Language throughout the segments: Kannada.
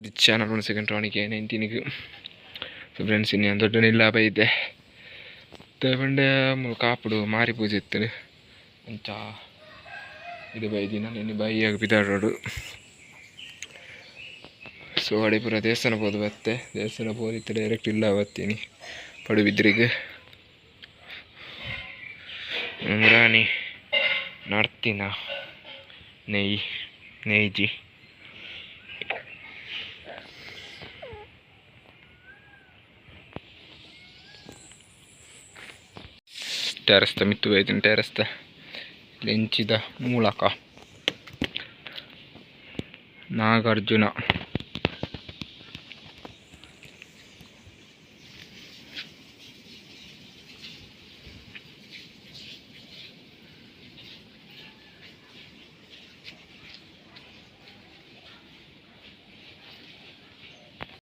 Di channel non second tonic e 19 so friends inni ದೊಡ್ಡನಿಲ್ಲ ಬೈದೆ ತಗೊಂಡೆ ಕಾಪುಡು ಮಾರಿ ಪೂಜೆ ಇತ್ತು ಅಂಚ ಇದು ಬೈದಿನ ನಿನ್ನೆ ಬೈಯಾಗ ಬಿದ್ದಾಡೋಡು ಸೊ ಅಡಿಪುರ ದೇವಸ್ಥಾನ ಹೋದು ಬತ್ತೆ ದೇವಸ್ಥಾನ ಹೋದಿತ್ತು ಡೈರೆಕ್ಟ್ ಇಲ್ಲ ಬತ್ತೀನಿ ಪಡುಬಿದ್ರಿಗೆ ರಾಣಿ ನಡ್ತಿನ ನೆಯ್ಜಿ ಟೆರೆಸ್ತ ಮಿತ್ತು ಬೈತೀನಿ ಟೆರೆಸ್ತ ಲೆಂಚಿದ ಮೂಲಕ ನಾಗಾರ್ಜುನ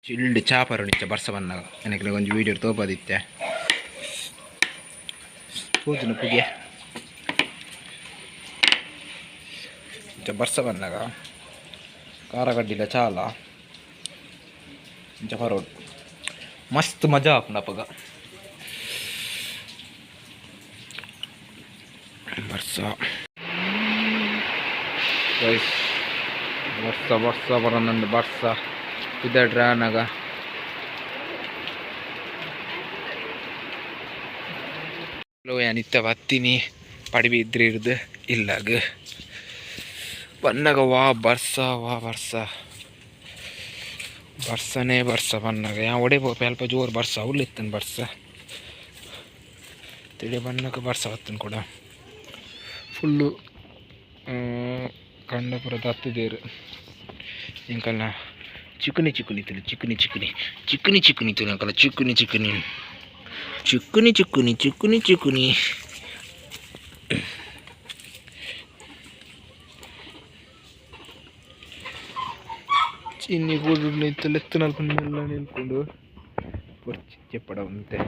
ಚಿಲ್ಡ್ ಚಾಪರು ನಿಚ್ಚ ಬರ್ಸ ಬಂದಾಗ ನನಗೆ ಒಂದು ವೀಡಿಯೋ ತೋಪದಿತ್ತೆ ಕೂದಿನ ಪುಗೆ ಬರ್ಸ ಬಂದಾಗ ಖಾರ ಗಡ್ಡಿಲ ಚಾಲ ಇಂಚ ಪರೋಡು ಮಸ್ತ್ ಮಜಾ ಆಪುಂಡು ಅಪ್ಪಗ ಬರ್ಸ ಬರ್ಸ ಬರ್ಸ ಬರೋಣಂದು ಬರ್ಸ ಇದ್ದಾಡ್ರಾನಾಗ ನಿತ್ಯ ಬತ್ತೀನಿ ಪಡಿಬಿದ್ರಿ ಇರ್ದು ಇಲ್ಲಾಗ ಬನ್ನಾಗ ವಾ ಬರ್ಸ ಬರ್ಸನೇ ಬರ್ಸ ಬನ್ನಾಗ ಯಾ ಒಡೆ ಸ್ವಲ್ಪ ಜೋರು ಬರ್ಸ ಅವಳಿತ್ತನ್ ಬರ್ಸ ತಿಳಿ ಬಣ್ಣಕ್ಕೆ ಬರ್ಸ ಬತ್ತನ್ ಕೂಡ ಫುಲ್ಲು ಕಂಡಪುರದ ಹತ್ತಿದೇರು ಇಂಕಲ್ಲ ಚಿಕನಿ ತುಳು ಚಿಕನಿ ತುಳು ಅಂಕಲ್ಲ ಚಿಕ್ಕುನಿ ಚಿನ್ನಿ ಕೂಡ ನಿಂತಲ್ಲಿ ಎತ್ತನಲ್ಪನ್ನೆಲ್ಲ ನಿಲ್ಕೊಂಡು ಪಡ ಅಂತೆ